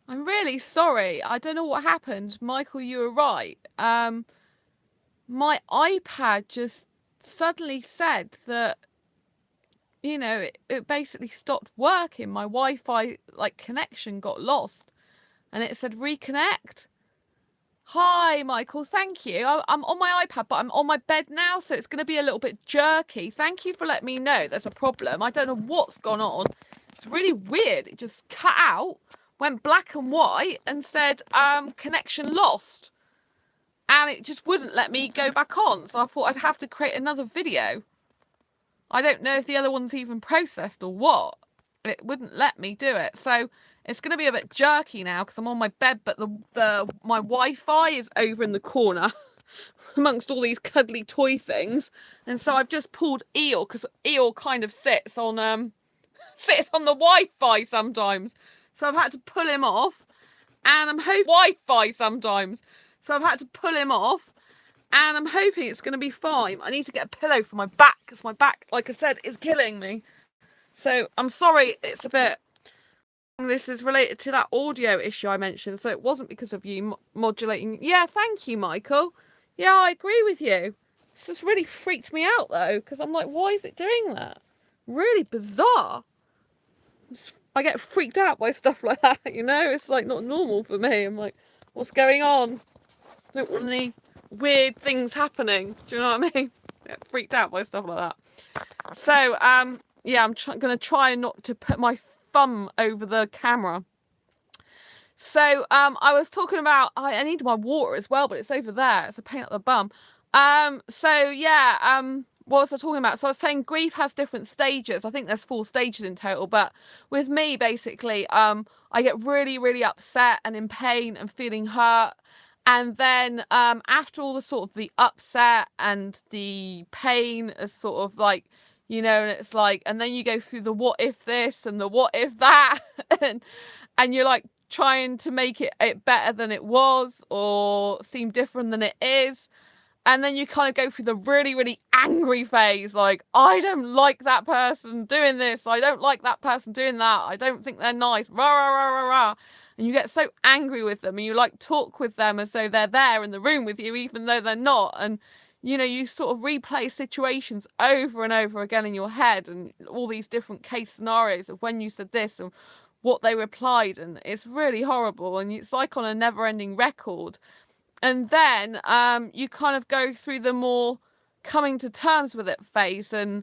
I'm really sorry. I don't know what happened. Michael, you were right. My iPad just suddenly said that, it basically stopped working. My Wi-Fi connection got lost and it said reconnect. Hi, Michael. Thank you. I'm on my iPad, but I'm on my bed now, so it's going to be a little bit jerky. Thank you for letting me know there's a problem. I don't know what's gone on. It's really weird. It just cut out, went black and white, and said connection lost. And it just wouldn't let me go back on. So I thought I'd have to create another video. I don't know if the other one's even processed or what. It wouldn't let me do it. So it's going to be a bit jerky now because I'm on my bed, but my Wi-Fi is over in the corner amongst all these cuddly toy things. And so I've just pulled Eel because Eel kind of sits on the Wi-Fi sometimes. So I've had to pull him off, and I'm hoping Wi-Fi sometimes. So I've had to pull him off, and I'm hoping it's going to be fine. I need to get a pillow for my back because my back, like I said, is killing me. So I'm sorry, it's a bit. This is related to that audio issue I mentioned, so it wasn't because of you modulating. Yeah, thank you, Michael. Yeah, I agree with you. This just really freaked me out though, because I'm like, why is it doing that? Really bizarre. I get freaked out by stuff like that, It's like not normal for me. I'm like, what's going on? I don't want any weird things happening. Do you know what I mean? I get freaked out by stuff like that. So, yeah, I'm going to try not to put my thumb over the camera. So, I was talking about, I need my water as well, but it's over there. It's a pain at the bum. So yeah, what was I talking about? So I was saying grief has different stages. I think there's 4 stages in total, but with me, basically, I get really, really upset and in pain and feeling hurt. And then, after all the sort of the upset and the pain is sort of like, and it's like, and then you go through the what if this and the what if that, and you're like trying to make it better than it was or seem different than it is. And then you kind of go through the really, really angry phase, like, I don't like that person doing this. I don't like that person doing that. I don't think they're nice. Rah, rah, rah, rah, rah. And you get so angry with them and you like talk with them as though they're there in the room with you, even though they're not. And, you sort of replay situations over and over again in your head and all these different case scenarios of when you said this and what they replied. And it's really horrible. And it's like on a never ending record. And then you kind of go through the more coming to terms with it phase. And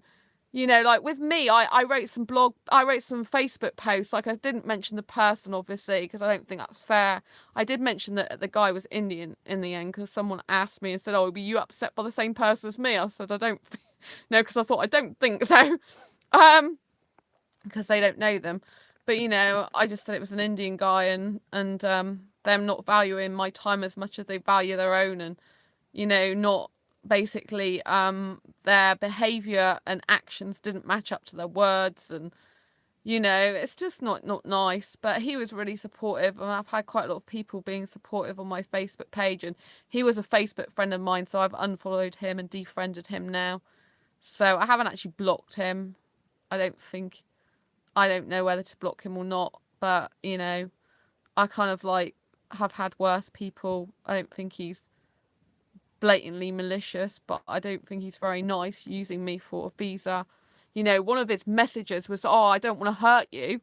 like with me, I wrote some Facebook posts. Like, I didn't mention the person obviously because I don't think that's fair. I did mention that the guy was Indian in the end because someone asked me and said, oh, were you upset by the same person as me? I said, I don't no, because I thought I don't think so. Because they don't know them. But I just said it was an Indian guy and them not valuing my time as much as they value their own, and not basically their behavior and actions didn't match up to their words, and it's just not nice. But he was really supportive, and I've had quite a lot of people being supportive on my Facebook page, and he was a Facebook friend of mine, so I've unfollowed him and defriended him now. So I haven't actually blocked him. I don't know whether to block him or not, but I kind of like have had worse people. I don't think he's blatantly malicious, but I don't think he's very nice using me for a visa. One of his messages was, "Oh, I don't want to hurt you."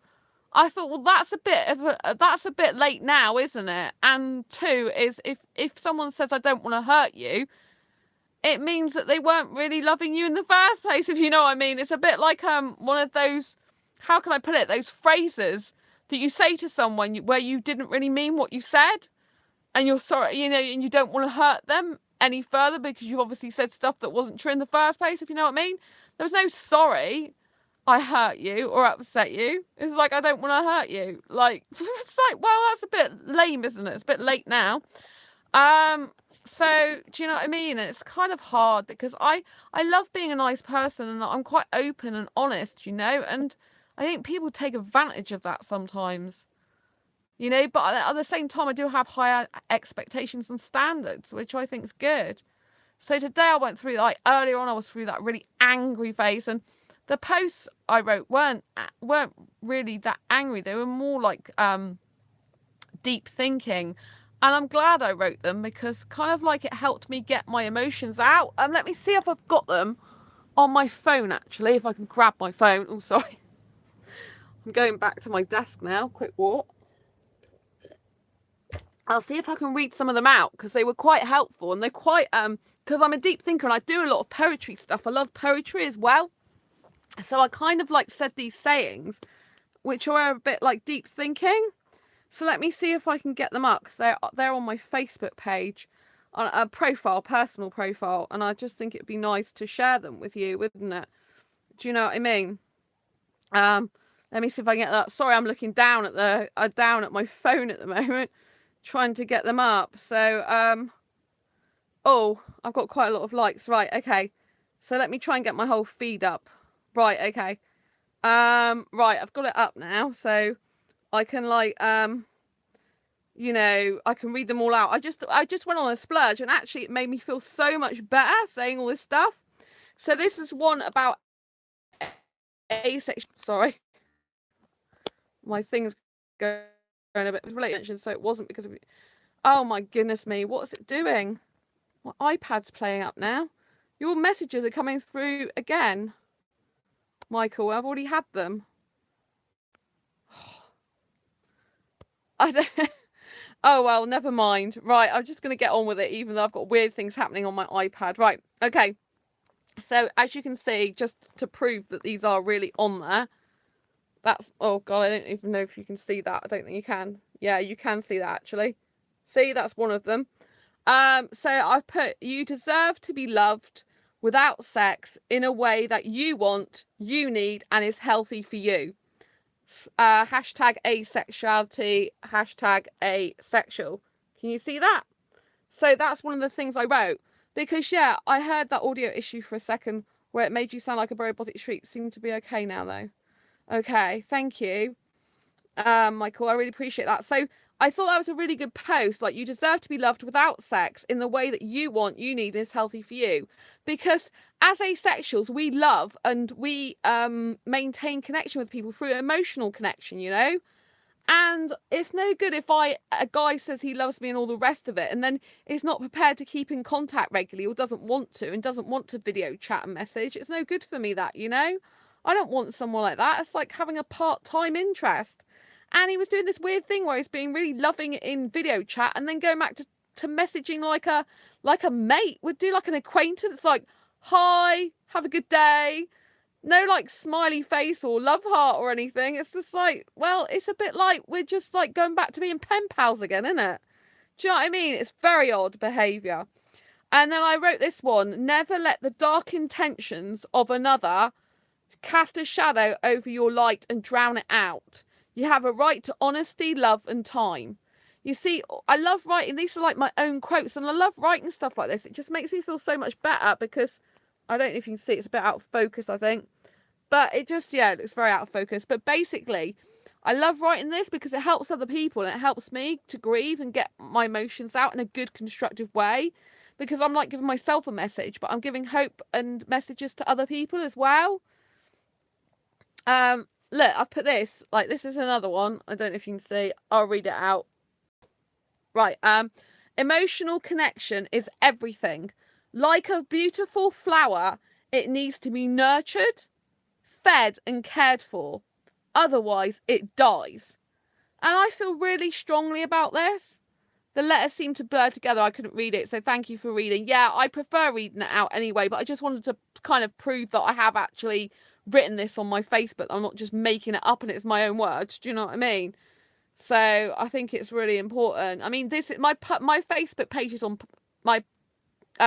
I thought, well, that's a bit late now, isn't it? And 2 is if someone says I don't want to hurt you, it means that they weren't really loving you in the first place, if you know what I mean. It's a bit like one of those, how can I put it, those phrases that you say to someone where you didn't really mean what you said, and you're sorry, and you don't want to hurt them any further because you obviously said stuff that wasn't true in the first place, if you know what I mean. There was no sorry, I hurt you or upset you. It's like, I don't want to hurt you. Like, it's like, well, that's a bit lame, isn't it? It's a bit late now. So do you know what I mean? It's kind of hard because I love being a nice person and I'm quite open and honest, and I think people take advantage of that sometimes, but at the same time I do have higher expectations and standards, which I think is good. So today I went through, like earlier on I was through that really angry phase, and the posts I wrote weren't really that angry. They were more like deep thinking. And I'm glad I wrote them because kind of like it helped me get my emotions out. Let me see if I've got them on my phone, actually, if I can grab my phone. Oh, sorry. I'm going back to my desk now. Quick walk. I'll see if I can read some of them out because they were quite helpful, and they're quite, because I'm a deep thinker and I do a lot of poetry stuff. I love poetry as well. So I kind of like said these sayings, which are a bit like deep thinking. So let me see if I can get them up because they're on my Facebook page, on a profile, personal profile. And I just think it'd be nice to share them with you, wouldn't it? Do you know what I mean? Let me see if I can get that. Sorry, I'm looking down at my phone at the moment, trying to get them up. So, oh, I've got quite a lot of likes. Right, okay. So let me try and get my whole feed up. Right, okay. Right, I've got it up now, so I can like, you know, I can read them all out. I just went on a splurge, and actually it made me feel so much better saying all this stuff. So this is one about asexual. Sorry, my thing's going a bit related, so it wasn't because of. Oh my goodness me, what's it doing? My iPad's playing up now. Your messages are coming through again, Michael. I've already had them. I don't. Oh well, never mind. Right, I'm just going to get on with it, even though I've got weird things happening on my iPad. Right, okay. So as you can see, just to prove that these are really on there, that's, oh god, I don't even know if you can see that. I don't think you can. Yeah, you can see that actually. See, that's one of them. So I've put, you deserve to be loved without sex in a way that you want, you need, and is healthy for you. Hashtag asexuality, hashtag asexual. Can you see that? So that's one of the things I wrote. Because, yeah, I heard that audio issue for a second where it made you sound like a robotic shriek. Seemed to be okay now, though. Okay, thank you, Michael. I really appreciate that. So I thought that was a really good post. Like, you deserve to be loved without sex in the way that you want, you need, and is healthy for you. Because as asexuals, we love and we maintain connection with people through emotional connection, you know? And it's no good if a guy says he loves me and all the rest of it, and then is not prepared to keep in contact regularly, or doesn't want to, and doesn't want to video chat and message. It's no good for me, that, you know? I don't want someone like that. It's like having a part-time interest. And he was doing this weird thing where he's being really loving in video chat and then going back to messaging like a mate would do, like an acquaintance, like, hi, have a good day. No like smiley face or love heart or anything. It's just like, well, it's a bit like we're just like going back to being pen pals again, isn't it? Do you know what I mean? It's very odd behaviour. And then I wrote this one: never let the dark intentions of another cast a shadow over your light and drown it out. You have a right to honesty, love, and time. You see, I love writing. These are like my own quotes, and I love writing stuff like this. It just makes me feel so much better because I don't know if you can see, it's a bit out of focus, I think. But it just, yeah, it looks very out of focus. But basically, I love writing this because it helps other people and it helps me to grieve and get my emotions out in a good, constructive way. Because I'm like giving myself a message, but I'm giving hope and messages to other people as well. Look, I've put this, like, this is another one. I don't know if you can see. I'll read it out. Right. Emotional connection is everything. Like a beautiful flower, it needs to be nurtured, fed, and cared for. Otherwise, it dies. And I feel really strongly about this. The letters seem to blur together. I couldn't read it, so thank you for reading. Yeah, I prefer reading it out anyway, but I just wanted to kind of prove that I have actually written this on my Facebook. I'm not just making it up and it's my own words. Do you know what I mean? So I think it's really important. I mean, this my Facebook page is on my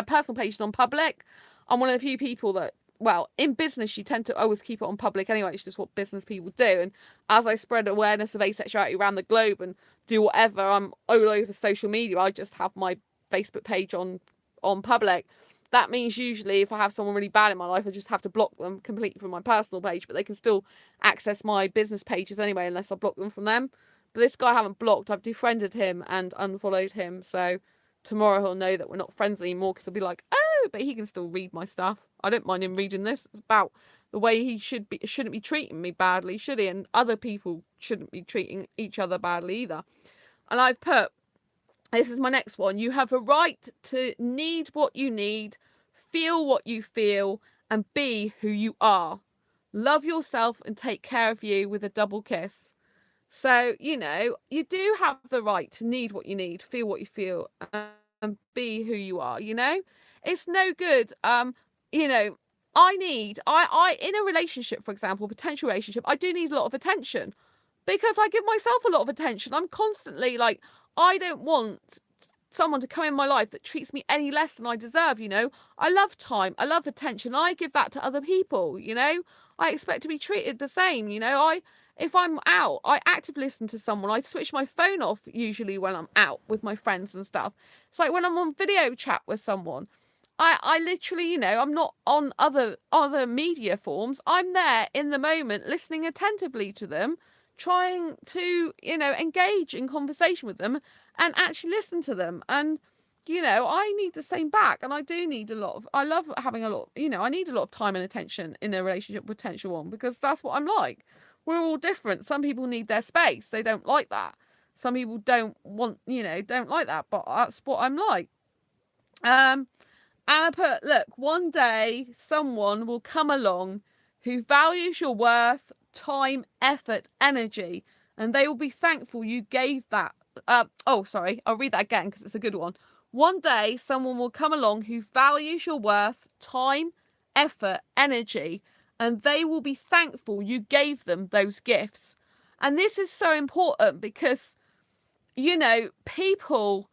personal page is on public. I'm one of the few people that, well, in business you tend to always keep it on public anyway. It's just what business people do. And as I spread awareness of asexuality around the globe and do whatever, I'm all over social media. I just have my Facebook page on public. That means usually if I have someone really bad in my life, I just have to block them completely from my personal page, but they can still access my business pages anyway unless I block them from them. But this guy I haven't blocked. I've defriended him and unfollowed him. So tomorrow he'll know that we're not friends anymore because he'll be like, oh, but he can still read my stuff. I don't mind him reading this. It's about the way he shouldn't be treating me badly, should he? And other people shouldn't be treating each other badly either. And I've put, this is my next one. You have a right to need what you need, feel what you feel, and be who you are. Love yourself and take care of you with a double kiss. So, you know, you do have the right to need what you need, feel what you feel, and be who you are, you know? It's no good, you know, I in a relationship, for example, potential relationship, I do need a lot of attention because I give myself a lot of attention. I'm constantly like, I don't want someone to come in my life that treats me any less than I deserve, you know. I love time, I love attention. I give that to other people, you know. I expect to be treated the same, you know. If I'm out, I actively listen to someone. I switch my phone off usually when I'm out with my friends and stuff. It's like when I'm on video chat with someone, I literally, you know, I'm not on other media forms. I'm there in the moment, listening attentively to them, trying to, you know, engage in conversation with them and actually listen to them. And, you know, I need the same back. And I do need a lot of, I love having a lot, you know, I need a lot of time and attention in a relationship with potential one because that's what I'm like. We're all different. Some people need their space. They don't like that. Some people don't want, you know, don't like that. But that's what I'm like. And I put, look, one day someone will come along who values your worth, time, effort, energy, and they will be thankful you gave that. Sorry, I'll read that again because it's a good one. One day someone will come along who values your worth, time, effort, energy, and they will be thankful you gave them those gifts. And this is so important because, you know, people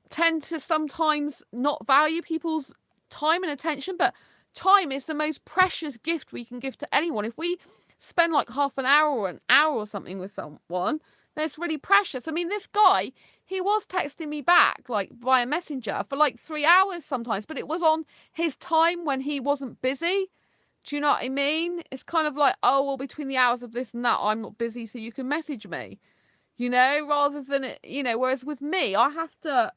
tend to sometimes not value people's time and attention, but time is the most precious gift we can give to anyone. If we spend like half an hour or an hour or something with someone, then it's really precious. I mean, this guy, he was texting me back like via messenger for like 3 hours sometimes, but it was on his time when he wasn't busy. Do you know what I mean? It's kind of like, oh, well, between the hours of this and that, I'm not busy, so you can message me, you know, rather than, you know, whereas with me, I have to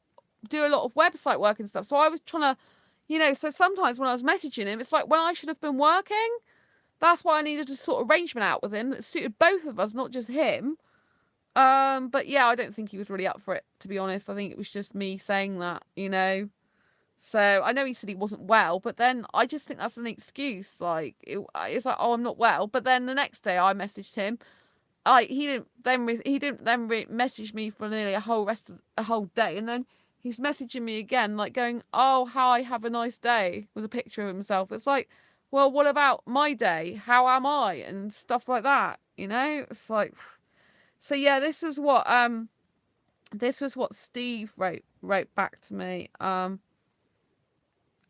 do a lot of website work and stuff. So I was trying to, you know, so sometimes when I was messaging him, it's like when I should have been working. That's why I needed a sort of arrangement out with him that suited both of us, not just him. But yeah, I don't think he was really up for it, to be honest. I think it was just me saying that, you know. So I know he said he wasn't well, but then I just think that's an excuse. Like it's like, oh, I'm not well. But then the next day I messaged him. He didn't then message me for nearly a whole day, and then he's messaging me again, like going, "Oh, hi, have a nice day," with a picture of himself. It's like, well, what about my day? How am I? And stuff like that. You know, it's like, so yeah, this was what Steve wrote back to me.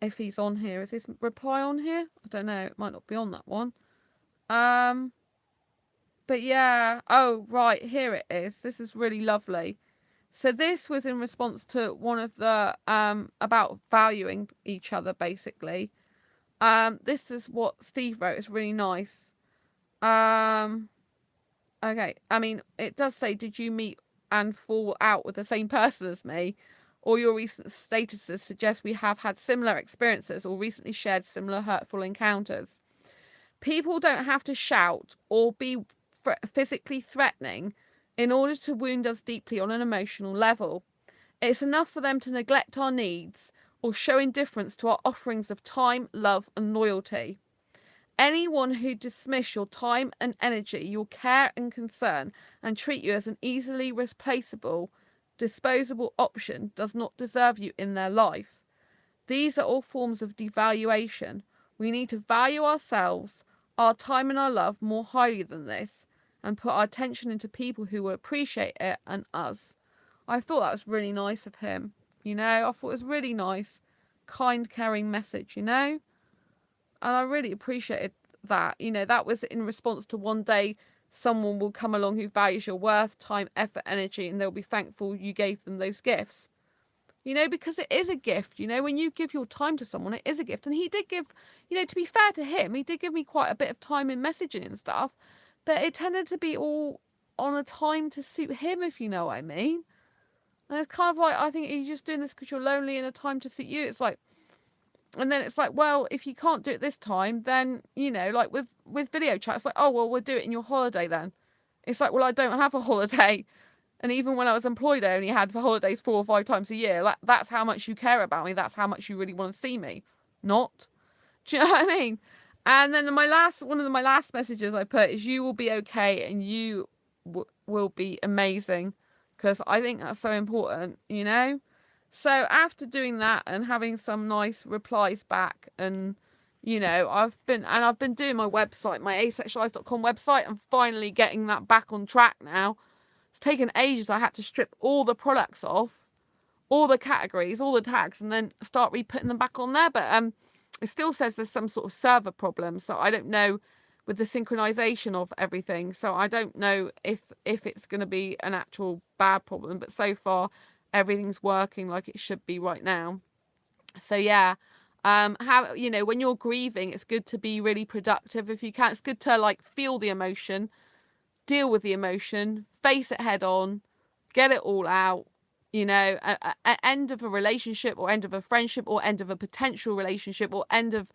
If he's on here, is his reply on here? I don't know. It might not be on that one. But yeah, oh, right, here it is. This is really lovely. So this was in response to one of the, about valuing each other, basically. This is what Steve wrote. It's really nice. Okay, I mean, it does say, did you meet and fall out with the same person as me? Or your recent statuses suggest we have had similar experiences or recently shared similar hurtful encounters. People don't have to shout or be physically threatening in order to wound us deeply on an emotional level. It's enough for them to neglect our needs or show indifference to our offerings of time, love, and loyalty. Anyone who dismiss your time and energy, your care and concern, and treat you as an easily replaceable, disposable option does not deserve you in their life. These are all forms of devaluation. We need to value ourselves, our time and our love more highly than this, and put our attention into people who will appreciate it and us. I thought that was really nice of him, you know. I thought it was really nice, kind, caring message, you know. And I really appreciated that. You know, that was in response to one day someone will come along who values your worth, time, effort, energy, and they'll be thankful you gave them those gifts. You know, because it is a gift, you know, when you give your time to someone, it is a gift. And he did give, you know, to be fair to him, he did give me quite a bit of time in messaging and stuff, but it tended to be all on a time to suit him, if you know what I mean. And it's kind of like, I think you're just doing this because you're lonely and a time to suit you. It's like, and then it's like, well, if you can't do it this time, then, you know, like with video chat, it's like, oh, well, we'll do it in your holiday then. It's like, well, I don't have a holiday. And even when I was employed, I only had holidays 4 or 5 times a year. That's how much you care about me. That's how much you really want to see me. Not. Do you know what I mean? And then one of my last messages I put is, you will be okay and you will be amazing. Because I think that's so important, you know? So after doing that and having some nice replies back, and you know, I've been doing my website, my asexualise.com website, and finally getting that back on track now. It's taken ages. I had to strip all the products off, all the categories, all the tags, and then start re-putting them back on there. But it still says there's some sort of server problem, so I don't know with the synchronization of everything. So I don't know if it's going to be an actual bad problem, but so far everything's working like it should be right now. So yeah, how, you know, when you're grieving, it's good to be really productive if you can. It's good to like feel the emotion, deal with the emotion, face it head on, get it all out. You know, end of a relationship, or end of a friendship, or end of a potential relationship, or end of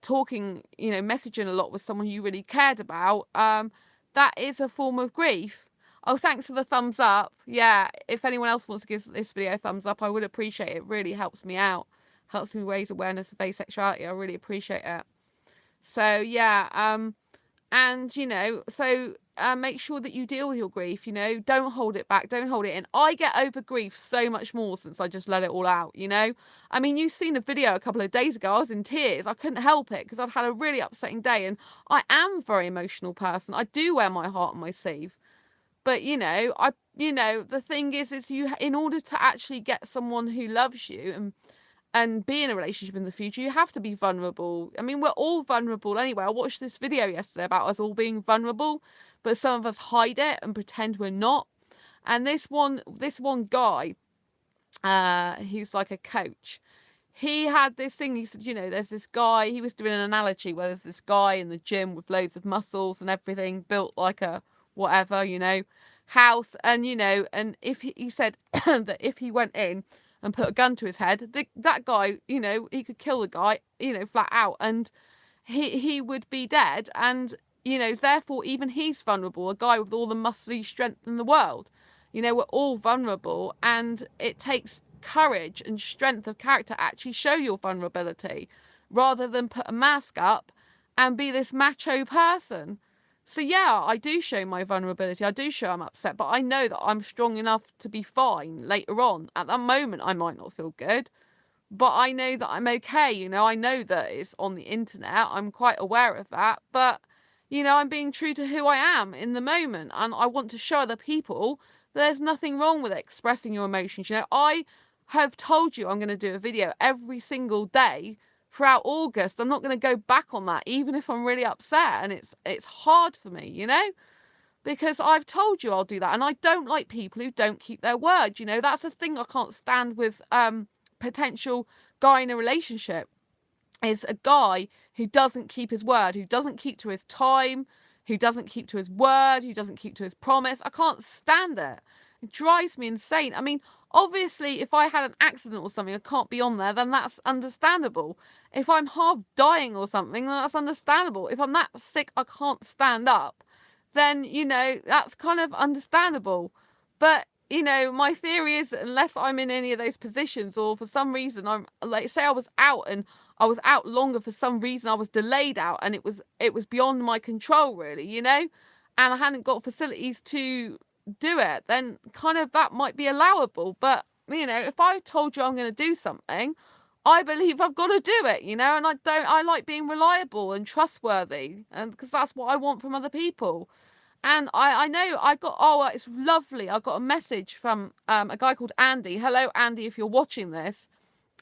talking, you know, messaging a lot with someone you really cared about. That is a form of grief. Oh, thanks for the thumbs up. Yeah, if anyone else wants to give this video a thumbs up, I would appreciate it. It really helps me out. Helps me raise awareness of asexuality. I really appreciate it. So, yeah, and, you know, so make sure that you deal with your grief, you know. Don't hold it back. Don't hold it in. I get over grief so much more since I just let it all out, you know. I mean, you've seen a video a couple of days ago. I was in tears. I couldn't help it because I'd had a really upsetting day. And I am a very emotional person. I do wear my heart on my sleeve. But, you know, the thing is you, in order to actually get someone who loves you and be in a relationship in the future, you have to be vulnerable. I mean, we're all vulnerable anyway. I watched this video yesterday about us all being vulnerable, but some of us hide it and pretend we're not. And this one guy, who's like a coach, he had this thing. He said, you know, there's this guy. He was doing an analogy where there's this guy in the gym with loads of muscles and everything, built like a whatever, you know, house. And, you know, and if he said that if he went in and put a gun to his head, that guy, you know, he could kill the guy, you know, flat out, and he would be dead. And, you know, therefore even he's vulnerable, a guy with all the muscly strength in the world. You know, we're all vulnerable, and it takes courage and strength of character to actually show your vulnerability, rather than put a mask up and be this macho person. So yeah, I do show my vulnerability. I do show I'm upset, but I know that I'm strong enough to be fine later on. At that moment, I might not feel good, but I know that I'm okay. You know, I know that it's on the internet. I'm quite aware of that, but you know, I'm being true to who I am in the moment, and I want to show other people that there's nothing wrong with expressing your emotions. You know, I have told you I'm going to do a video every single day throughout August. I'm not going to go back on that, even if I'm really upset, and it's hard for me, you know, because I've told you I'll do that, and I don't like people who don't keep their word. You know, that's the thing I can't stand with potential guy in a relationship, is a guy who doesn't keep his word, who doesn't keep to his time, who doesn't keep to his word, who doesn't keep to his promise. I can't stand it. It drives me insane. I mean, obviously, if I had an accident or something, I can't be on there, then that's understandable. If I'm half dying or something, then that's understandable. If I'm that sick I can't stand up, then, you know, that's kind of understandable. But, you know, my theory is that unless I'm in any of those positions, or for some reason I'm, like, say I was out and I was out longer for some reason, I was delayed out, and it was beyond my control, really, you know, and I hadn't got facilities to do it, then kind of that might be allowable. But, you know, if I told you I'm going to do something, I believe I've got to do it, you know, and I like being reliable and trustworthy, and because that's what I want from other people. And I know I got, oh, it's lovely. I got a message from a guy called Andy. Hello, Andy, if you're watching this.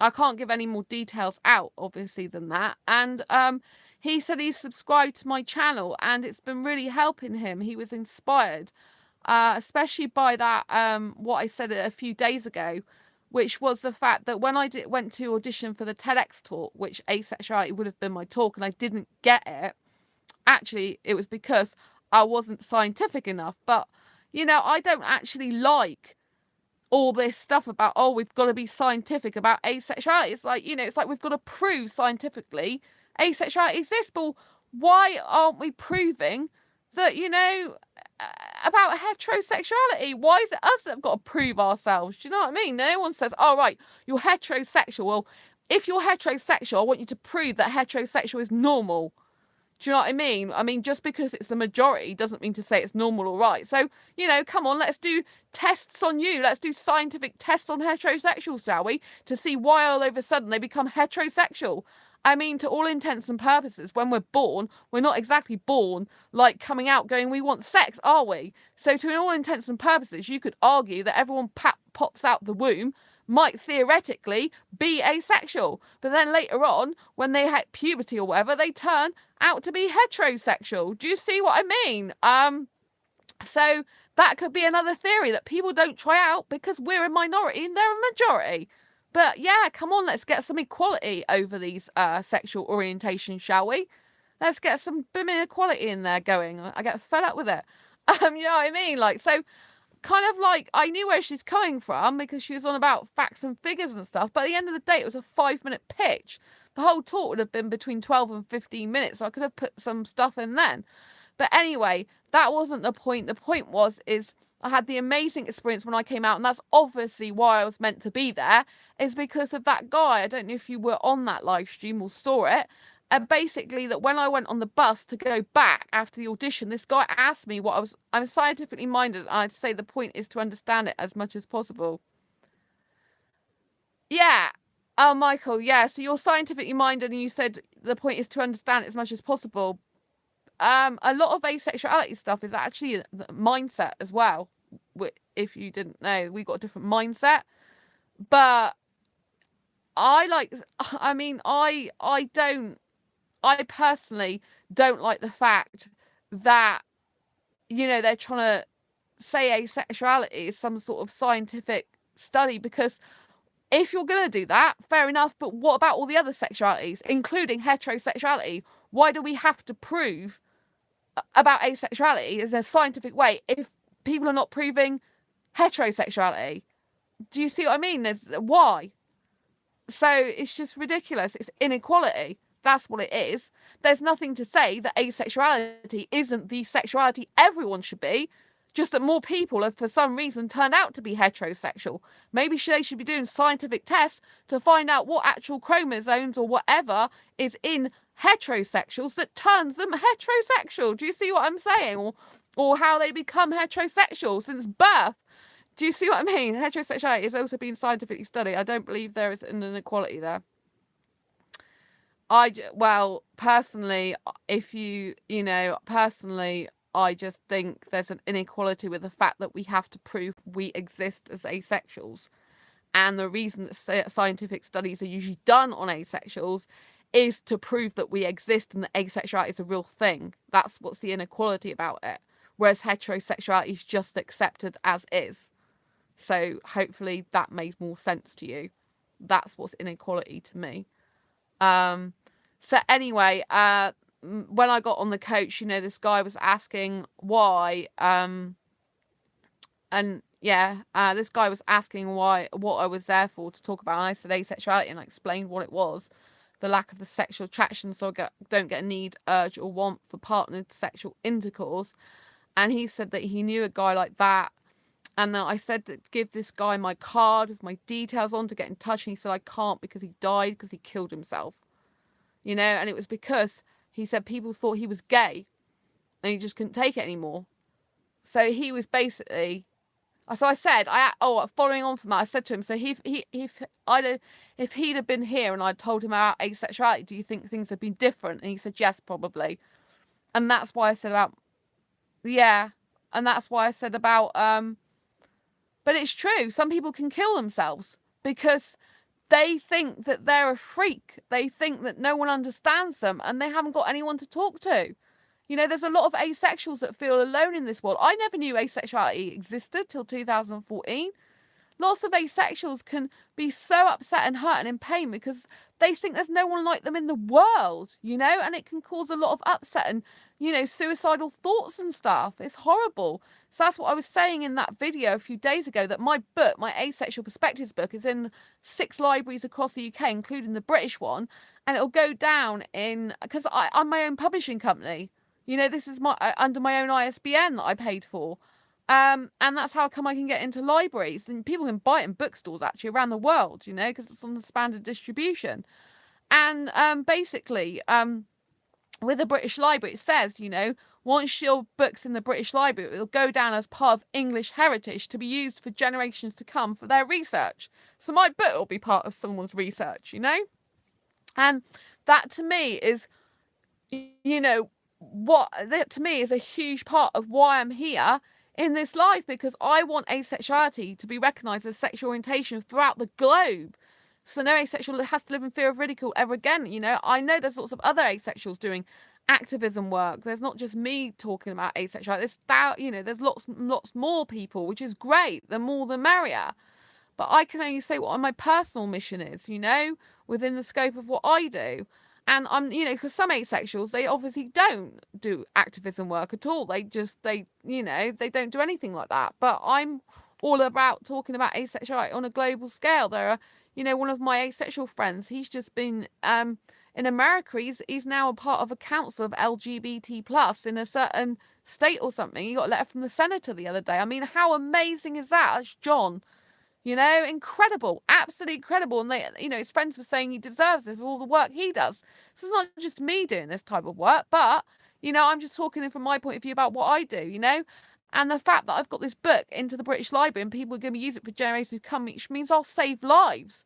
I can't give any more details out, obviously, than that. And he said he's subscribed to my channel, and it's been really helping him. He was inspired, especially by that, what I said a few days ago, which was the fact that when I went to audition for the TEDx talk, which Asexuality would have been my talk, and I didn't get it, actually, it was because I wasn't scientific enough. But, you know, I don't actually like all this stuff about, oh, we've got to be scientific about asexuality. It's like, you know, it's like we've got to prove scientifically asexuality exists. But why aren't we proving that, you know, about heterosexuality. Why is it us that have got to prove ourselves? Do you know what I mean? No one says, oh, right, you're heterosexual. Well, if you're heterosexual, I want you to prove that heterosexual is normal. Do you know what I mean? I mean, just because it's the majority doesn't mean to say it's normal or right. So, you know, come on, let's do tests on you. Let's do scientific tests on heterosexuals, shall we? To see why all of a sudden they become heterosexual. I mean, to all intents and purposes, when we're born, we're not exactly born like coming out going, we want sex, are we? So to all intents and purposes, you could argue that everyone pops out the womb might theoretically be asexual. But then later on, when they hit puberty or whatever, they turn out to be heterosexual. Do you see what I mean? So that could be another theory, that people don't try out because we're a minority and they're a majority. But yeah, come on, let's get some equality over these sexual orientations, shall we? Let's get some equality in there going. I get fed up with it. You know what I mean? Like, so kind of like, I knew where she's coming from because she was on about facts and figures and stuff, but at the end of the day, it was a 5-minute pitch. The whole talk would have been between 12 and 15 minutes, so I could have put some stuff in then. But anyway, that wasn't the point. The point is I had the amazing experience when I came out, and that's obviously why I was meant to be there, is because of that guy. I don't know if you were on that live stream or saw it. And basically, that when I went on the bus to go back after the audition, this guy asked me what I'm scientifically minded, and I'd say the point is to understand it as much as possible. Yeah. Oh, Michael, yeah. So you're scientifically minded, and you said the point is to understand it as much as possible. A lot of asexuality stuff is actually a mindset as well. If you didn't know, we got a different mindset. But I personally don't like the fact that, you know, they're trying to say asexuality is some sort of scientific study, because if you're going to do that, fair enough, but what about all the other sexualities, including heterosexuality? Why do we have to prove about asexuality as a scientific way if people are not proving heterosexuality? Do you see what I mean? Why? So it's just ridiculous. It's inequality. That's what it is. There's nothing to say that asexuality isn't the sexuality everyone should be, just that more people have for some reason turned out to be heterosexual. Maybe they should be doing scientific tests to find out what actual chromosomes or whatever is in heterosexuals that turns them heterosexual. Do you see what I'm saying? Or how they become heterosexual since birth. Do you see what I mean? Heterosexuality is also being scientifically studied. I don't believe there is an inequality there. Well, personally, I just think there's an inequality with the fact that we have to prove we exist as asexuals. And the reason that scientific studies are usually done on asexuals is to prove that we exist and that asexuality is a real thing. That's what's the inequality about it. Whereas heterosexuality is just accepted as is. So hopefully that made more sense to you. That's what's inequality to me. So anyway, when I got on the coach, you know, this guy was asking why, this guy was asking what I was there for, to talk about. And I said asexuality, and I explained what it was: the lack of the sexual attraction, so I don't get a need, urge, or want for partnered sexual intercourse. And he said that he knew a guy like that. And then I said that give this guy my card with my details on to get in touch. And he said I can't because he died, because he killed himself. You know, and it was because he said people thought he was gay and he just couldn't take it anymore. So he was basically, so I said, following on from that, I said to him, so if he'd have been here and I'd told him about asexuality, do you think things had been different? And he said, yes, probably. And that's why I said about, but it's true. Some people can kill themselves because they think that they're a freak. They think that no one understands them and they haven't got anyone to talk to. You know, there's a lot of asexuals that feel alone in this world. I never knew asexuality existed till 2014. Lots of asexuals can be so upset and hurt and in pain because they think there's no one like them in the world, you know, and it can cause a lot of upset and, you know, suicidal thoughts and stuff. It's horrible. So that's what I was saying in that video a few days ago, that my book, my Asexual Perspectives book, is in 6 libraries across the UK, including the British one, and it'll go down in, because I'm my own publishing company. This is my under my own ISBN that I paid for. And that's how come I can get into libraries, and people can buy it in bookstores actually around the world, because it's on the standard distribution. And basically, with the British Library, it says, once your book's in the British Library, it'll go down as part of English heritage to be used for generations to come for their research. So my book will be part of someone's research, And that to me is, that to me is a huge part of why I'm here in this life, because I want asexuality to be recognised as sexual orientation throughout the globe. So no asexual has to live in fear of ridicule ever again. I know there's lots of other asexuals doing activism work. There's not just me talking about asexuality. There's lots more people, which is great. The more the merrier. But I can only say what my personal mission is, within the scope of what I do. And because some asexuals, they obviously don't do activism work at all. They don't do anything like that. But I'm all about talking about asexuality on a global scale. There are, one of my asexual friends, he's just been in America. He's now a part of a council of LGBT plus in a certain state or something. He got a letter from the senator the other day. I mean, how amazing is that? That's John. Incredible, absolutely incredible. And his friends were saying he deserves it for all the work he does. So it's not just me doing this type of work, but, I'm just talking from my point of view about what I do, And the fact that I've got this book into the British Library and people are going to use it for generations to come, which means I'll save lives.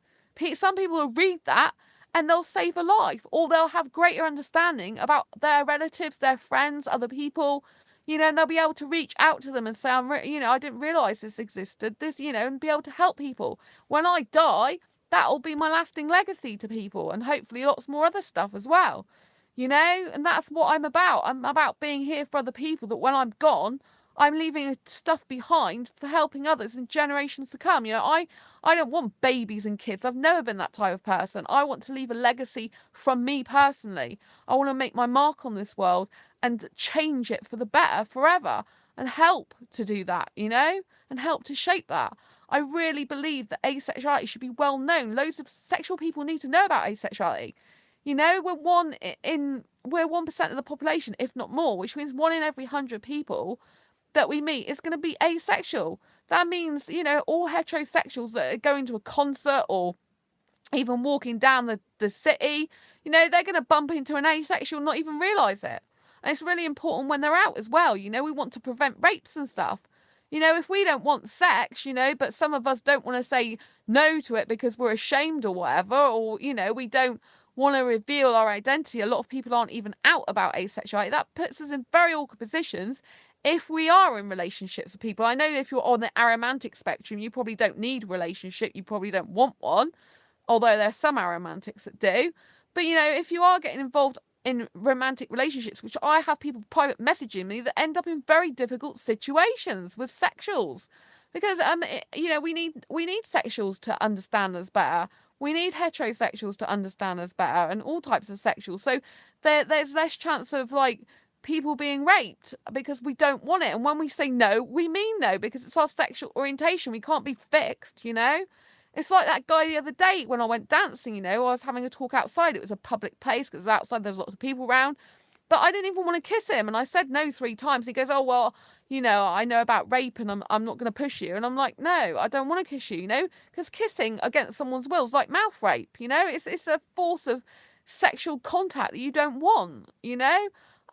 Some people will read that and they'll save a life, or they'll have greater understanding about their relatives, their friends, other people, and they'll be able to reach out to them and say, I didn't realise this existed, and be able to help people. When I die, that'll be my lasting legacy to people, and hopefully lots more other stuff as well, and that's what I'm about. I'm about being here for other people, that when I'm gone, I'm leaving stuff behind for helping others in generations to come. I don't want babies and kids. I've never been that type of person. I want to leave a legacy from me personally. I want to make my mark on this world and change it for the better forever, and help to do that, and help to shape that. I really believe that asexuality should be well known. Loads of sexual people need to know about asexuality. We're 1% of the population, if not more, which means 1 in every 100 people that we meet is going to be asexual. That means, all heterosexuals that are going to a concert or even walking down the city, they're going to bump into an asexual and not even realise it. And it's really important when they're out as well. We want to prevent rapes and stuff. If we don't want sex, but some of us don't want to say no to it because we're ashamed or whatever, or, we don't want to reveal our identity. A lot of people aren't even out about asexuality. That puts us in very awkward positions if we are in relationships with people. I know if you're on the aromantic spectrum, you probably don't need a relationship. You probably don't want one, although there are some aromantics that do. But, if you are getting involved in romantic relationships, which I have people private messaging me that end up in very difficult situations with sexuals, because we need sexuals to understand us better. We need heterosexuals to understand us better, and all types of sexuals. So there's less chance of people being raped because we don't want it. And when we say no, we mean no, because it's our sexual orientation. We can't be fixed. It's like that guy the other day when I went dancing, I was having a talk outside. It was a public place because outside there was lots of people around. But I didn't even want to kiss him. And I said no 3 times. He goes, oh, well, I know about rape and I'm not going to push you. And I'm like, no, I don't want to kiss you, because kissing against someone's will is like mouth rape, It's a force of sexual contact that you don't want,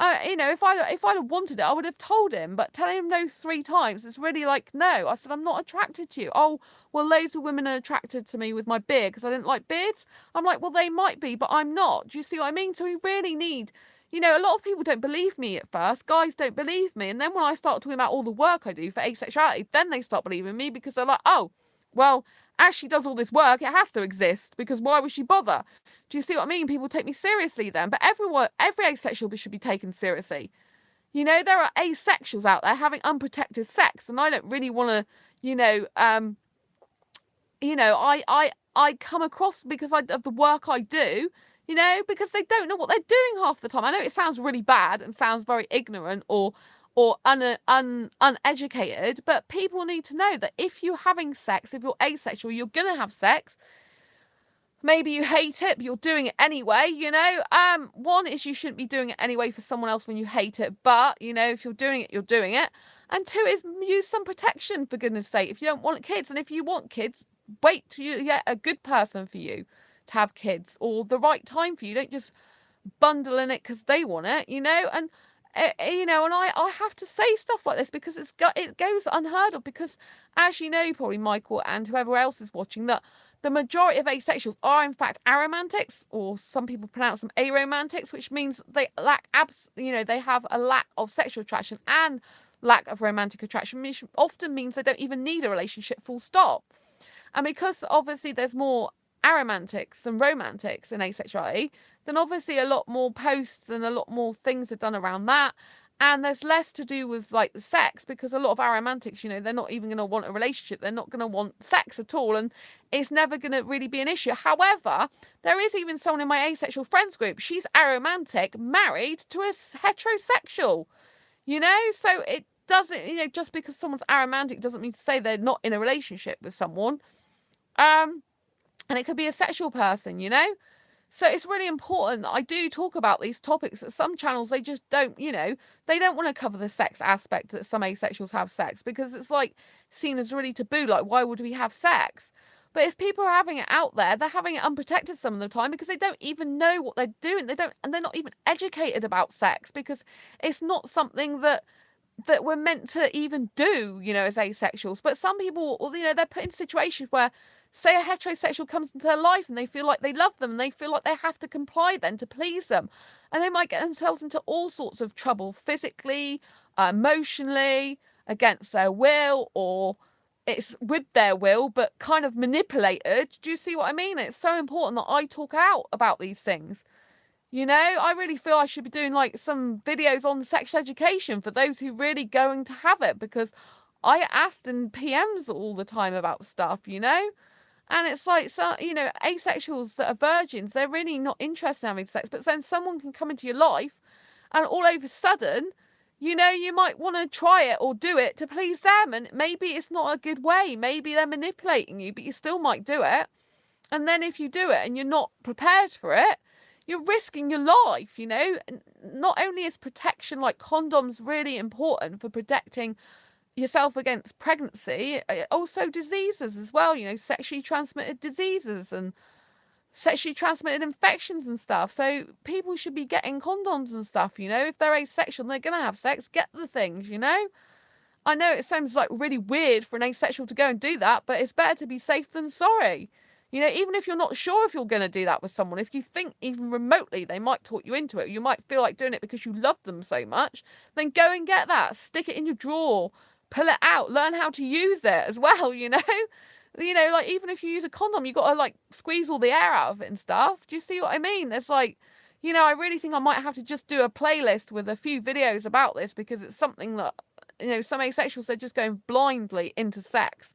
if I'd have wanted it, I would have told him. But telling him no 3 times, it's really like, no. I said, I'm not attracted to you. Oh, well, loads of women are attracted to me with my beard because I didn't like beards. I'm like, well, they might be, but I'm not. Do you see what I mean? So we really need, a lot of people don't believe me at first. Guys don't believe me. And then when I start talking about all the work I do for asexuality, then they start believing me, because they're like, oh, well, as she does all this work, it has to exist, because why would she bother? Do you see what I mean? People take me seriously then. But every asexual should be taken seriously. There are asexuals out there having unprotected sex, and I don't really want to, I come across, because of the work I do, because they don't know what they're doing half the time. I know it sounds really bad and sounds very ignorant or uneducated, but people need to know that if you're having sex, if you're asexual, you're going to have sex. maybe you hate it, but you're doing it anyway, you know. One is you shouldn't be doing it anyway for someone else when you hate it, but, you know, if you're doing it, you're doing it. And two is use some protection, for goodness sake, if you don't want kids. And if you want kids, wait till you get a good person for you to have kids, or the right time for you. Don't just bundle in it because they want it, you know. And you know, and I have to say stuff like this because it goes unheard of, because as you know, probably Michael and whoever else is watching, that the majority of asexuals are in fact aromantics, or some people pronounce them aromantics, which means they lack they have a lack of sexual attraction and lack of romantic attraction, which often means they don't even need a relationship, full stop. And because obviously there's more aromantics and romantics in asexuality, then obviously a lot more posts and a lot more things are done around that. And there's less to do with like the sex, because a lot of aromantics, you know, they're not even going to want a relationship. They're not going to want sex at all. And it's never going to really be an issue. However, there is even someone in my asexual friends group. She's aromantic, married to a heterosexual, you know, so it doesn't, you know, just because someone's aromantic doesn't mean to say they're not in a relationship with someone. And it could be a sexual person, you know. So it's really important that I do talk about these topics. At some channels, they just don't, you know, they don't want to cover the sex aspect that some asexuals have sex, because it's like seen as really taboo. Like, why would we have sex? But if people are having it out there, they're having it unprotected some of the time because they don't even know what they're doing. And they're not even educated about sex, because it's not something that we're meant to even do, you know, as asexuals. But some people, you know, they're put in situations where, say, a heterosexual comes into their life and they feel like they love them and they feel like they have to comply then to please them. And they might get themselves into all sorts of trouble, physically, emotionally, against their will, or it's with their will, but kind of manipulated. Do you see what I mean? It's so important that I talk out about these things. You know, I really feel I should be doing like some videos on sex education for those who really going to have it, because I get asked in PMs all the time about stuff, you know? And it's like, so, you know, asexuals that are virgins, they're really not interested in having sex, but then someone can come into your life and all of a sudden, you know, you might want to try it or do it to please them. And maybe it's not a good way. Maybe they're manipulating you, but you still might do it. And then if you do it and you're not prepared for it, you're risking your life, you know. Not only is protection like condoms really important for protecting yourself against pregnancy, also diseases as well, you know, sexually transmitted diseases and sexually transmitted infections and stuff. So people should be getting condoms and stuff, you know. If they're asexual and they're going to have sex, get the things, you know. I know it sounds like really weird for an asexual to go and do that, but it's better to be safe than sorry. You know, even if you're not sure if you're going to do that with someone, if you think even remotely they might talk you into it, you might feel like doing it because you love them so much, then go and get that. Stick it in your drawer, pull it out, learn how to use it as well, you know? You know, like even if you use a condom, you got to like squeeze all the air out of it and stuff. Do you see what I mean? There's like, you know, I really think I might have to just do a playlist with a few videos about this, because it's something that, you know, some asexuals, they're just going blindly into sex.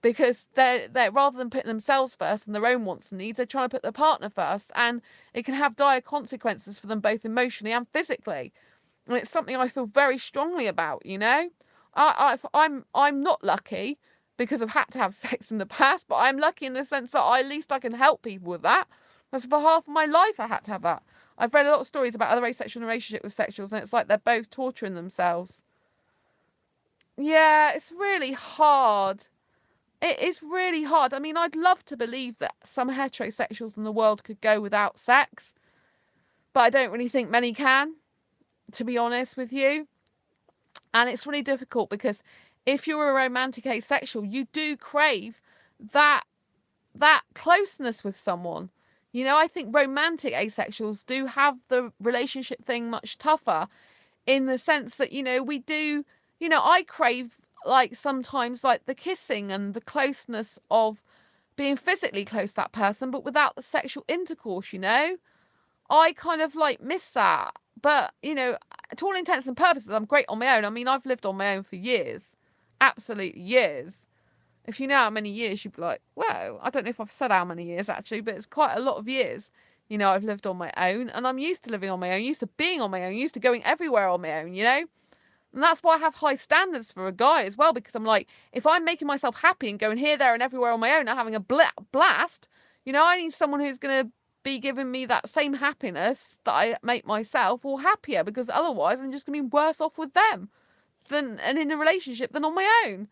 Because they're rather than putting themselves first and their own wants and needs, they're trying to put their partner first, and it can have dire consequences for them both emotionally and physically. And it's something I feel very strongly about. You know, I'm not lucky because I've had to have sex in the past, but I'm lucky in the sense that at least I can help people with that. Because for half of my life I had to have that. I've read a lot of stories about other asexual in a relationship with sexuals, and it's like they're both torturing themselves. Yeah, it's really hard. It is really hard. I mean, I'd love to believe that some heterosexuals in the world could go without sex, but I don't really think many can, to be honest with you. And it's really difficult because if you're a romantic asexual, you do crave that closeness with someone. You know, I think romantic asexuals do have the relationship thing much tougher, in the sense that, you know, we do, you know, I crave like sometimes like the kissing and the closeness of being physically close to that person, but without the sexual intercourse, you know. I kind of like miss that. But, you know, to all intents and purposes, I'm great on my own. I mean, I've lived on my own for years. Absolute years. If you know how many years, you'd be like, well, I don't know if I've said how many years actually, but it's quite a lot of years. You know, I've lived on my own, and I'm used to living on my own, used to being on my own, used to going everywhere on my own, you know. And that's why I have high standards for a guy as well, because I'm like, if I'm making myself happy and going here, there, and everywhere on my own and having a blast, You know, I need someone who's going to be giving me that same happiness that I make myself, or happier, because otherwise I'm just going to be worse off with them and in a relationship than on my own.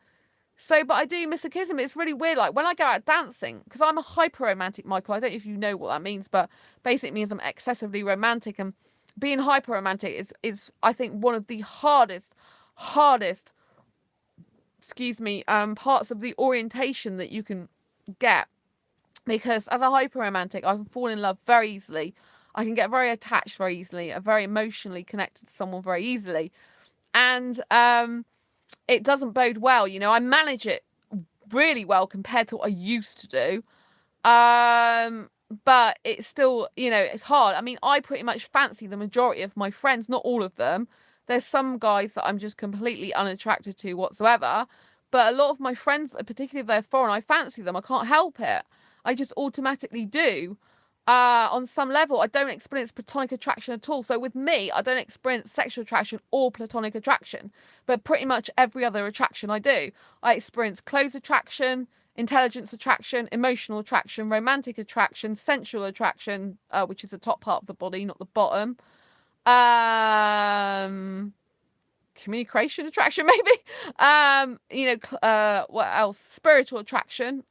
So, but I do miss a kissing. It's really weird. Like when I go out dancing, because I'm a hyper romantic, Michael. I don't know if you know what that means, but basically it means I'm excessively romantic. And being hyper romantic is I think one of the hardest, parts of the orientation that you can get. Because as a hyper romantic, I can fall in love very easily. I can get very attached very easily. I'm very emotionally connected to someone very easily. And it doesn't bode well. You know, I manage it really well compared to what I used to do. But it's still, you know, it's hard. I mean, I pretty much fancy the majority of my friends, not all of them. There's some guys that I'm just completely unattracted to whatsoever. But a lot of my friends, particularly if they're foreign, I fancy them. I can't help it. I just automatically do. On some level, I don't experience platonic attraction at all. So with me, I don't experience sexual attraction or platonic attraction. But pretty much every other attraction I do. I experience close attraction, intelligence attraction, emotional attraction, romantic attraction, sensual attraction, which is the top part of the body, not the bottom. Communication attraction, maybe. What else? Spiritual attraction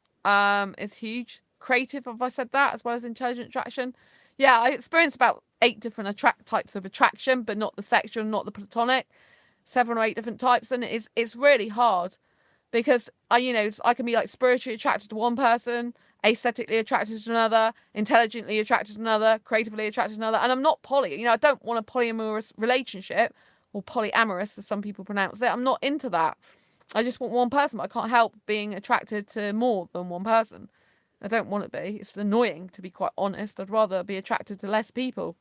is huge. Creative, have I said that, as well as intelligent attraction? Yeah, I experienced about 8 different types of attraction, but not the sexual, not the platonic. 7 or 8 different types, and it's really hard because I can be like spiritually attracted to one person, aesthetically attracted to another, intelligently attracted to another, creatively attracted to another, and I'm not poly. You know, I don't want a polyamorous relationship, or polyamorous as some people pronounce it. I'm not into that. I just want one person, but I can't help being attracted to more than one person. I don't want to be. It's annoying, to be quite honest. I'd rather be attracted to less people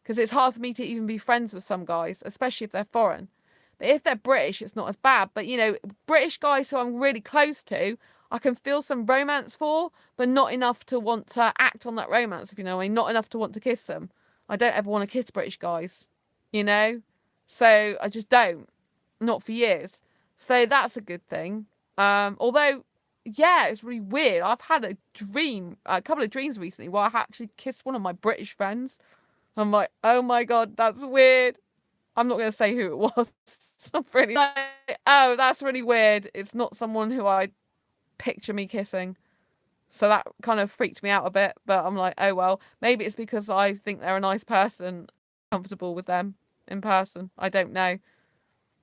because it's hard for me to even be friends with some guys, especially if they're foreign. But if they're British, it's not as bad. But, you know, British guys who I'm really close to, I can feel some romance for, but not enough to want to act on that romance, if you know what I mean. Not enough to want to kiss them. I don't ever want to kiss British guys, you know? So I just don't. Not for years. So that's a good thing. Although, yeah, it's really weird. I've had a couple of dreams recently where I actually kissed one of my British friends. I'm like, oh my God, that's weird. I'm not going to say who it was. I'm pretty like, oh, that's really weird. It's not someone who I picture me kissing. So that kind of freaked me out a bit. But I'm like, oh, well, maybe it's because I think they're a nice person, comfortable with them in person. I don't know.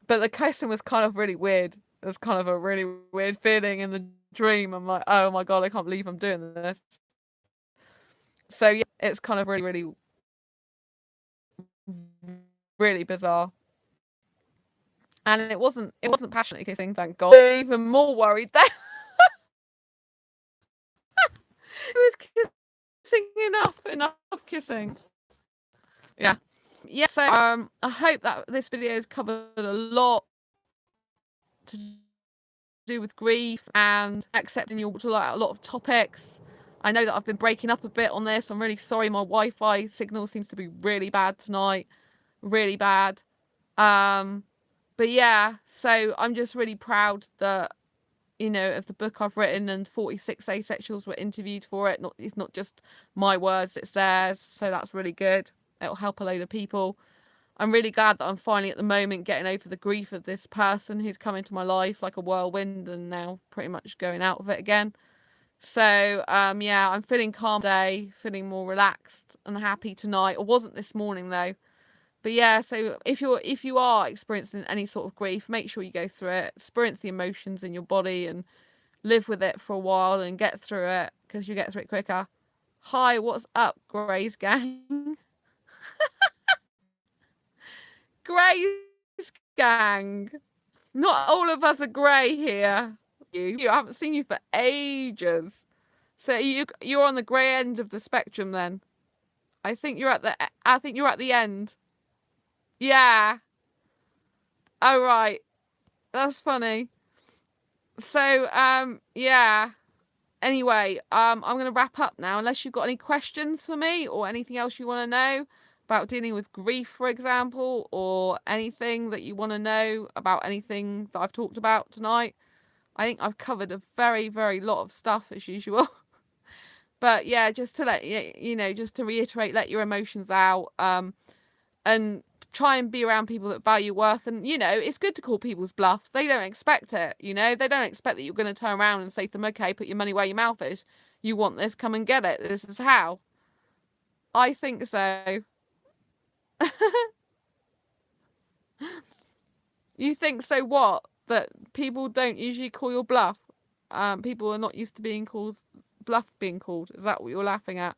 But the kissing was kind of really weird. It was kind of a really weird feeling in the dream. I'm like, oh my God, I can't believe I'm doing this. So yeah, it's kind of really, really bizarre. And it wasn't passionate kissing, thank God. Even more worried then. It was kissing enough kissing. Yeah. Yeah, so I hope that this video has covered a lot to do with grief and accepting your a lot of topics. I know that I've been breaking up a bit on this. I'm really sorry. My Wi-Fi signal seems to be really bad tonight. Really bad. But yeah, so I'm just really proud that, you know, of the book I've written, and 46 asexuals were interviewed for it. It's not just my words, it's theirs. So that's really good. It'll help a load of people. I'm really glad that I'm finally at the moment getting over the grief of this person who's come into my life like a whirlwind and now pretty much going out of it again. So, yeah, I'm feeling calm today, feeling more relaxed and happy tonight. I wasn't this morning though. But yeah, so if you are experiencing any sort of grief, make sure you go through it, experience the emotions in your body and live with it for a while and get through it, because you get through it quicker. Hi, what's up, Grey's gang? Grey's gang. Not all of us are grey here. I haven't seen you for ages. So you're on the grey end of the spectrum then. I think you're at the end. Yeah. Oh right. That's funny. So yeah. Anyway, I'm gonna wrap up now, unless you've got any questions for me or anything else you want to know about dealing with grief, for example, or anything that you want to know about anything that I've talked about tonight. I think I've covered a very, very lot of stuff as usual. But yeah, just to let you know, just to reiterate, let your emotions out, and try and be around people that value worth. And you know, it's good to call people's bluff. They don't expect it, you know, they don't expect that you're going to turn around and say to them, okay, put your money where your mouth is. You want this, come and get it. This is how. I think so. You think so what? That people don't usually call your bluff? People are not used to being called bluff being called. Is that what you're laughing at?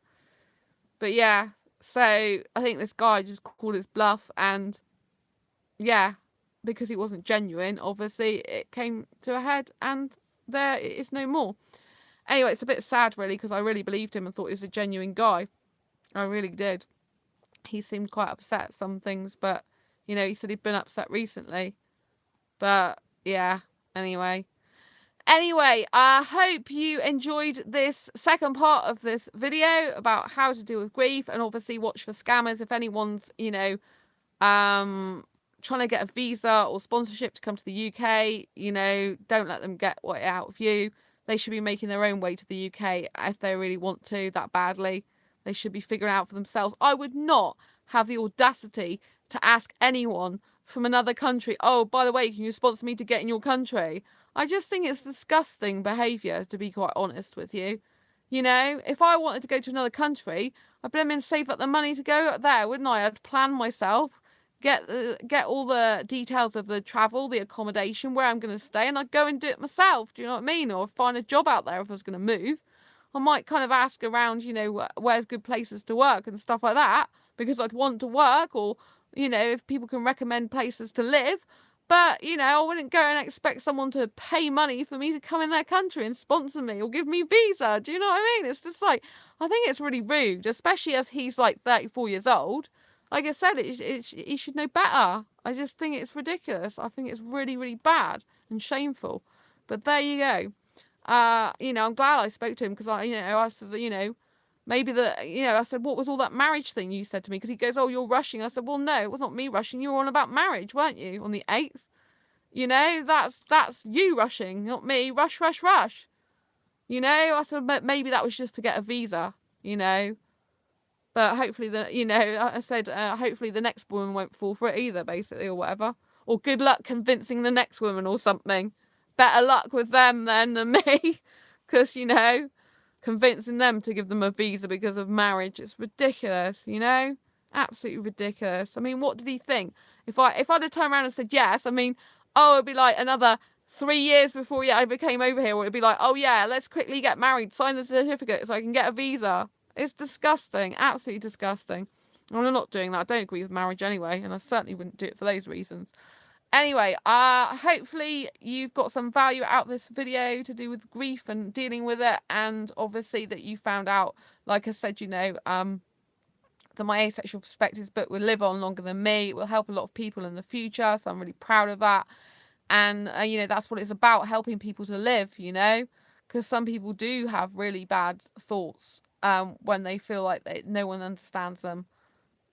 But yeah, so I think this guy just called his bluff, and yeah, because he wasn't genuine, obviously it came to a head, and there it is no more. Anyway, it's a bit sad really, because I really believed him and thought he was a genuine guy. I really did. He seemed quite upset at some things, but you know, he said he'd been upset recently. But yeah, anyway, I hope you enjoyed this second part of this video about how to deal with grief, and obviously watch for scammers. If anyone's, you know, trying to get a visa or sponsorship to come to the UK, you know, don't let them get what out of you. They should be making their own way to the UK if they really want to that badly. They should be figuring out for themselves. I would not have the audacity to ask anyone from another country, oh, by the way, can you sponsor me to get in your country? I just think it's disgusting behaviour, to be quite honest with you. You know, if I wanted to go to another country, I'd blooming save up the money to go there, wouldn't I? I'd plan myself, get all the details of the travel, the accommodation, where I'm going to stay, and I'd go and do it myself. Do you know what I mean? Or find a job out there if I was going to move. I might kind of ask around, you know, where's good places to work and stuff like that, because I'd want to work, or, you know, if people can recommend places to live. But, you know, I wouldn't go and expect someone to pay money for me to come in their country and sponsor me or give me a visa. Do you know what I mean? It's just like, I think it's really rude, especially as he's like 34 years old. Like I said, he should know better. I just think it's ridiculous. I think it's really, really bad and shameful. But there you go. You know, I'm glad I spoke to him, because I said, you know, maybe I said, what was all that marriage thing you said to me? Because he goes, oh, you're rushing. I said, well, no, it was not me rushing. You were on about marriage, weren't you? On the 8th. You know, that's you rushing, not me. Rush, rush, rush. You know, I said, maybe that was just to get a visa, you know. But hopefully, I said, hopefully the next woman won't fall for it either, basically, or whatever. Or good luck convincing the next woman or something. Better luck with them then than me. Because, you know, convincing them to give them a visa because of marriage, it's ridiculous, you know? Absolutely ridiculous. I mean, what did he think? If I'd have turned around and said yes, I mean, oh, it'd be like another 3 years before I ever came over here, or it'd be like, oh yeah, let's quickly get married, sign the certificate so I can get a visa. It's disgusting, absolutely disgusting. And I'm not doing that. I don't agree with marriage anyway, and I certainly wouldn't do it for those reasons. Anyway, hopefully you've got some value out of this video to do with grief and dealing with it, and obviously that you found out, like I said, you know, that my Asexual Perspectives book will live on longer than me. It will help a lot of people in the future, so I'm really proud of that. And, you know, that's what it's about, helping people to live, you know, because some people do have really bad thoughts when they feel like no one understands them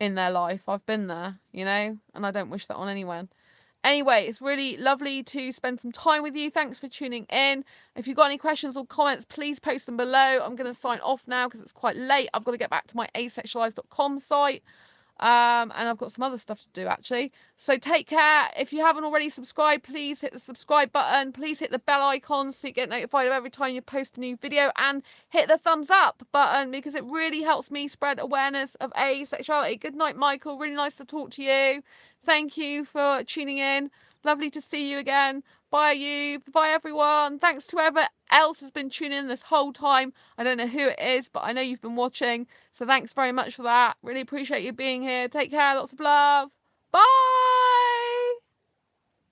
in their life. I've been there, you know, and I don't wish that on anyone. Anyway, it's really lovely to spend some time with you. Thanks for tuning in. If you've got any questions or comments, please post them below. I'm going to sign off now because it's quite late. I've got to get back to my asexualise.com site. And I've got some other stuff to do, actually. So take care. If you haven't already subscribed, please hit the subscribe button. Please hit the bell icon so you get notified of every time you post a new video. And hit the thumbs up button, because it really helps me spread awareness of asexuality. Good night, Michael. Really nice to talk to you. Thank you for tuning in. Lovely to see you again. Bye, you. Bye, everyone. Thanks to whoever else has been tuning in this whole time. I don't know who it is, but I know you've been watching. So thanks very much for that. Really appreciate you being here. Take care. Lots of love. Bye.